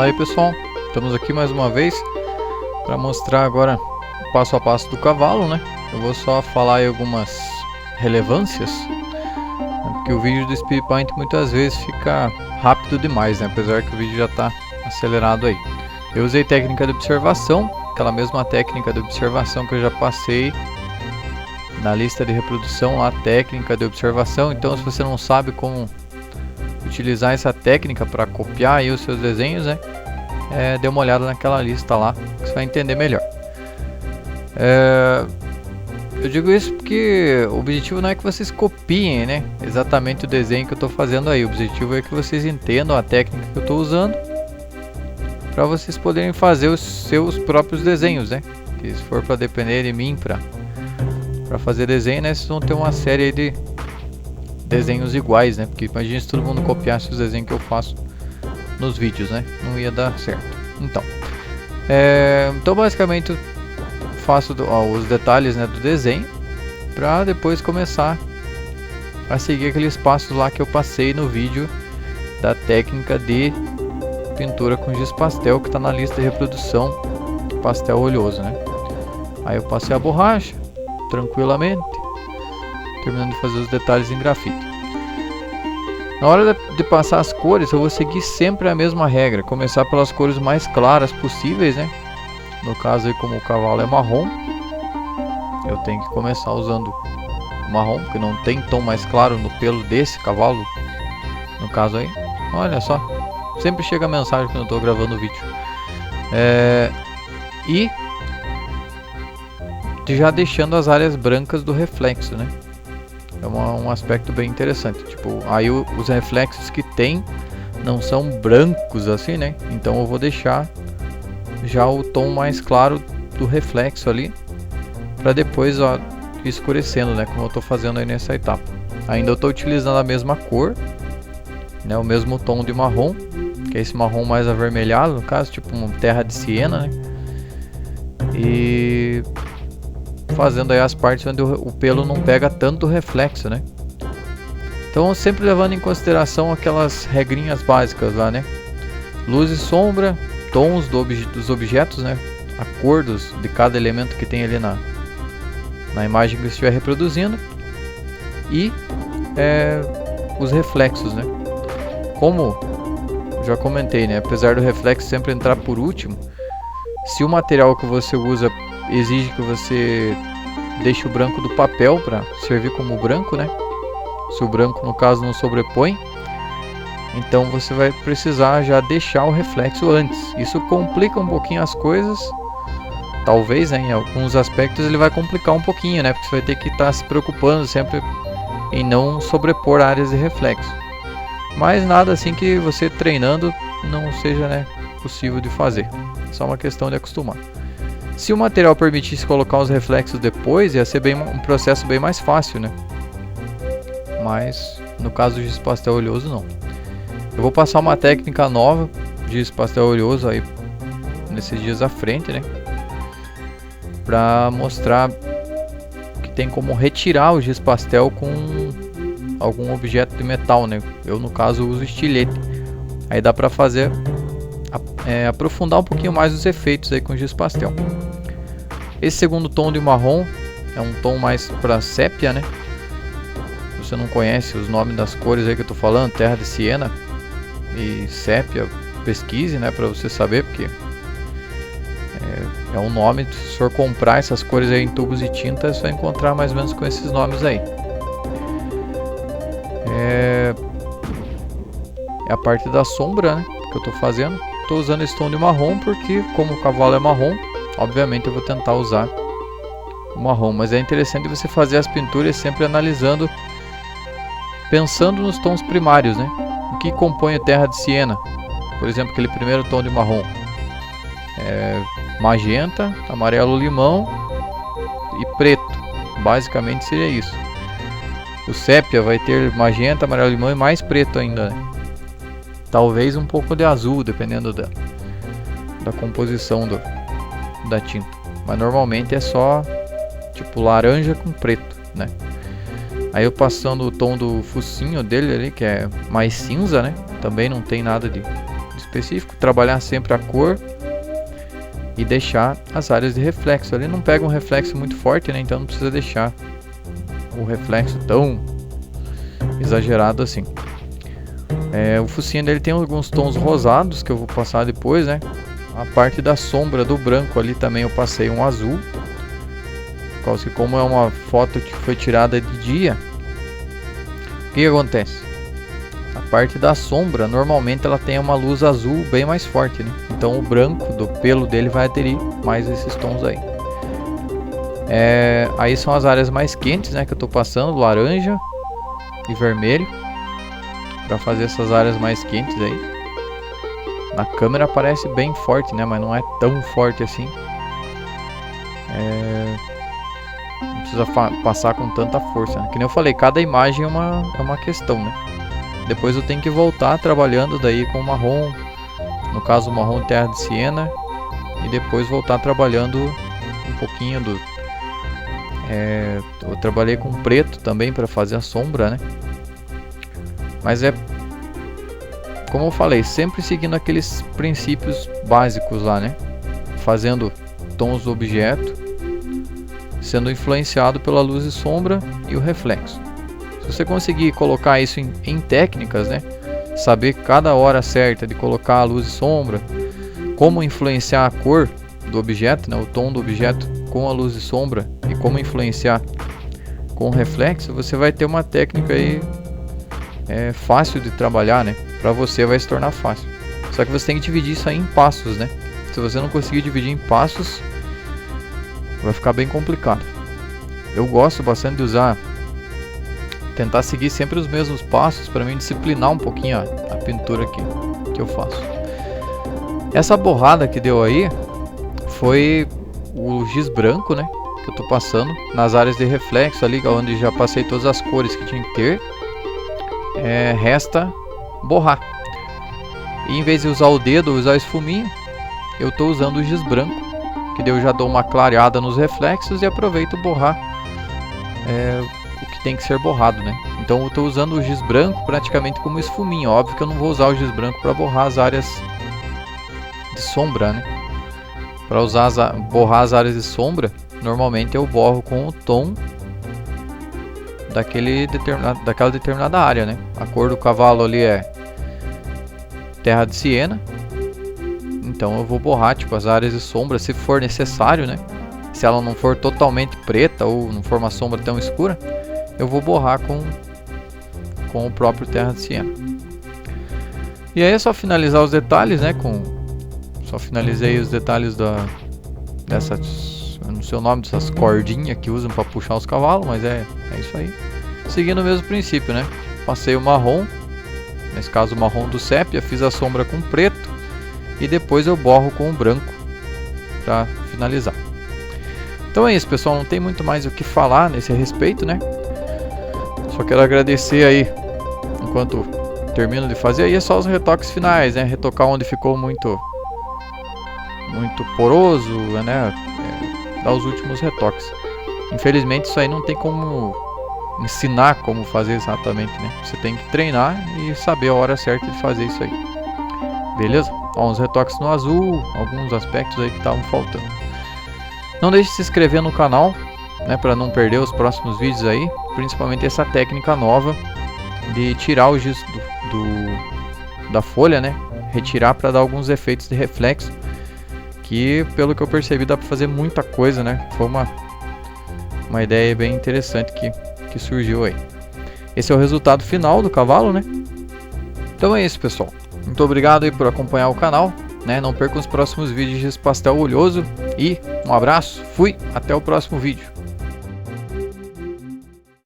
Fala aí pessoal, estamos aqui mais uma vez para mostrar agora o passo a passo do cavalo, né? Eu vou só falar aí algumas relevâncias, né? Porque o vídeo do Speed Paint muitas vezes fica rápido demais, né? Apesar que o vídeo já está acelerado aí. Eu usei técnica de observação, aquela mesma técnica de observação que eu já passei na lista de reprodução, a técnica de observação. Então se você não sabe como utilizar essa técnica para copiar aí os seus desenhos, né? Dê uma olhada naquela lista lá, que você vai entender melhor. Eu digo isso porque o objetivo não é que vocês copiem, né, exatamente o desenho que eu estou fazendo aí. O objetivo é que vocês entendam a técnica que eu estou usando, para vocês poderem fazer os seus próprios desenhos, né? Que se for para depender de mim para fazer desenho, né, vocês vão ter uma série aí de desenhos iguais, né? Porque imagina se todo mundo copiasse os desenhos que eu faço nos vídeos, né? Não ia dar certo. Então basicamente eu faço os detalhes, né, do desenho, para depois começar a seguir aqueles passos lá que eu passei no vídeo da técnica de pintura com giz pastel, que está na lista de reprodução pastel oleoso, né? Aí eu passei a borracha tranquilamente, terminando de fazer os detalhes em grafite. Na hora de passar as cores, eu vou seguir sempre a mesma regra, começar pelas cores mais claras possíveis, né? No caso aí, como o cavalo é marrom, eu tenho que começar usando marrom, porque não tem tom mais claro no pelo desse cavalo, no caso aí. Olha só, sempre chega a mensagem quando eu estou gravando o vídeo. E já deixando as áreas brancas do reflexo, né? É um aspecto bem interessante. Tipo, aí os reflexos que tem não são brancos assim, né? Então eu vou deixar já o tom mais claro do reflexo ali, para depois, ó, ir escurecendo, né? Como eu tô fazendo aí nessa etapa. Ainda eu tô utilizando a mesma cor, né? O mesmo tom de marrom, que é esse marrom mais avermelhado, no caso, tipo uma terra de siena, né? E fazendo aí as partes onde o pelo não pega tanto reflexo, né? Então sempre levando em consideração aquelas regrinhas básicas lá, né? Luz e sombra, tons dos objetos, né? A cor de cada elemento que tem ali na imagem que você estiver reproduzindo, e os reflexos, né? Como já comentei, né? Apesar do reflexo sempre entrar por último, se o material que você usa exige que você deixe o branco do papel para servir como branco, né? Se o branco, no caso, não sobrepõe, então você vai precisar já deixar o reflexo antes. Isso complica um pouquinho as coisas, talvez, né? Em alguns aspectos ele vai complicar um pouquinho, né? Porque você vai ter que estar se preocupando sempre em não sobrepor áreas de reflexo. Mas nada assim que você treinando não seja, né, possível de fazer. Só uma questão de acostumar. Se o material permitisse colocar os reflexos depois, ia ser um processo bem mais fácil, né? Mas no caso do giz pastel oleoso, não. Eu vou passar uma técnica nova de giz pastel oleoso aí nesses dias à frente, né? Para mostrar que tem como retirar o giz pastel com algum objeto de metal, né? Eu, no caso, uso estilete. Aí dá para fazer aprofundar um pouquinho mais os efeitos aí com giz pastel. Esse segundo tom de marrom é um tom mais para sépia, né? Se você não conhece os nomes das cores aí que eu tô falando, terra de siena e sépia, pesquise, né, para você saber, porque é um nome. Se for comprar essas cores aí em tubos de tinta, você vai encontrar mais ou menos com esses nomes aí. É a parte da sombra, né, que eu tô fazendo. Estou usando esse tom de marrom porque, como o cavalo é marrom, obviamente eu vou tentar usar o marrom. Mas é interessante você fazer as pinturas sempre analisando, pensando nos tons primários, né? O que compõe a terra de siena? Por exemplo, aquele primeiro tom de marrom magenta, amarelo limão e preto. Basicamente seria isso. O sépia vai ter magenta, amarelo limão e mais preto ainda, né? Talvez um pouco de azul, dependendo da composição da tinta. Mas normalmente é só tipo laranja com preto, né? Aí eu passando o tom do focinho dele ali, que é mais cinza, né? Também não tem nada de específico, trabalhar sempre a cor e deixar as áreas de reflexo. Ali não pega um reflexo muito forte, né? Então não precisa deixar o reflexo tão exagerado assim. O focinho dele tem alguns tons rosados que eu vou passar depois, né? A parte da sombra do branco ali também eu passei um azul, por causa que como é uma foto que foi tirada de dia, o que acontece? A parte da sombra normalmente ela tem uma luz azul bem mais forte, né? Então o branco do pelo dele vai aderir mais a esses tons aí. Aí são as áreas mais quentes, né, que eu estou passando, laranja e vermelho, para fazer essas áreas mais quentes aí. Na câmera parece bem forte, né, mas não é tão forte assim. Não precisa passar com tanta força, né? Que nem eu falei, cada imagem é uma questão, né? Depois eu tenho que voltar trabalhando daí com marrom, no caso marrom terra de siena, e depois voltar trabalhando um pouquinho do... eu trabalhei com preto também para fazer a sombra, né? Mas como eu falei, sempre seguindo aqueles princípios básicos lá, né? Fazendo tons do objeto, sendo influenciado pela luz e sombra e o reflexo. Se você conseguir colocar isso em técnicas, né? Saber cada hora certa de colocar a luz e sombra, como influenciar a cor do objeto, né? O tom do objeto com a luz e sombra e como influenciar com o reflexo, você vai ter uma técnica aí fácil de trabalhar, né? Para você vai se tornar fácil. Só que você tem que dividir isso aí em passos, né? Se você não conseguir dividir em passos, vai ficar bem complicado. Eu gosto bastante de tentar seguir sempre os mesmos passos para mim disciplinar um pouquinho a pintura que eu faço. Essa borrada que deu aí foi o giz branco, né, que eu tô passando nas áreas de reflexo ali, onde já passei todas as cores que tinha que ter. Resta borrar. E em vez de usar o dedo ou usar esfuminha, eu tô usando o giz branco, que daí eu já dou uma clareada nos reflexos e aproveito borrar o que tem que ser borrado, né? Então eu tô usando o giz branco praticamente como esfuminha. Óbvio que eu não vou usar o giz branco para borrar as áreas de sombra, né? Para borrar as áreas de sombra, normalmente eu borro com o tom daquela determinada área, né? A cor do cavalo ali é terra de siena, então eu vou borrar tipo as áreas de sombra se for necessário, né? Se ela não for totalmente preta ou não for uma sombra tão escura, eu vou borrar com o próprio terra de siena. E aí é só finalizar os detalhes, né? Só finalizei os detalhes eu não sei o nome dessas cordinhas que usam para puxar os cavalos, mas é isso aí. Seguindo o mesmo princípio, né? Passei o marrom, nesse caso o marrom do sépia, fiz a sombra com preto e depois eu borro com o branco para finalizar. Então é isso, pessoal, não tem muito mais o que falar nesse respeito, né? Só quero agradecer aí enquanto termino de fazer. Aí é só os retoques finais, né? Retocar onde ficou muito poroso, né? Dar os últimos retoques. Infelizmente isso aí não tem como ensinar como fazer exatamente, né? Você tem que treinar e saber a hora certa de fazer isso aí. Beleza? Ó, uns retoques no azul, alguns aspectos aí que estavam faltando. Não deixe de se inscrever no canal, né, para não perder os próximos vídeos aí, principalmente essa técnica nova de tirar o giz da folha, né? Retirar para dar alguns efeitos de reflexo, que pelo que eu percebi dá para fazer muita coisa, né? Foi uma ideia bem interessante que surgiu aí. Esse é o resultado final do cavalo, né? Então é isso, pessoal. Muito obrigado aí por acompanhar o canal, né? Não percam os próximos vídeos de pastel oleoso e um abraço, fui, até o próximo vídeo.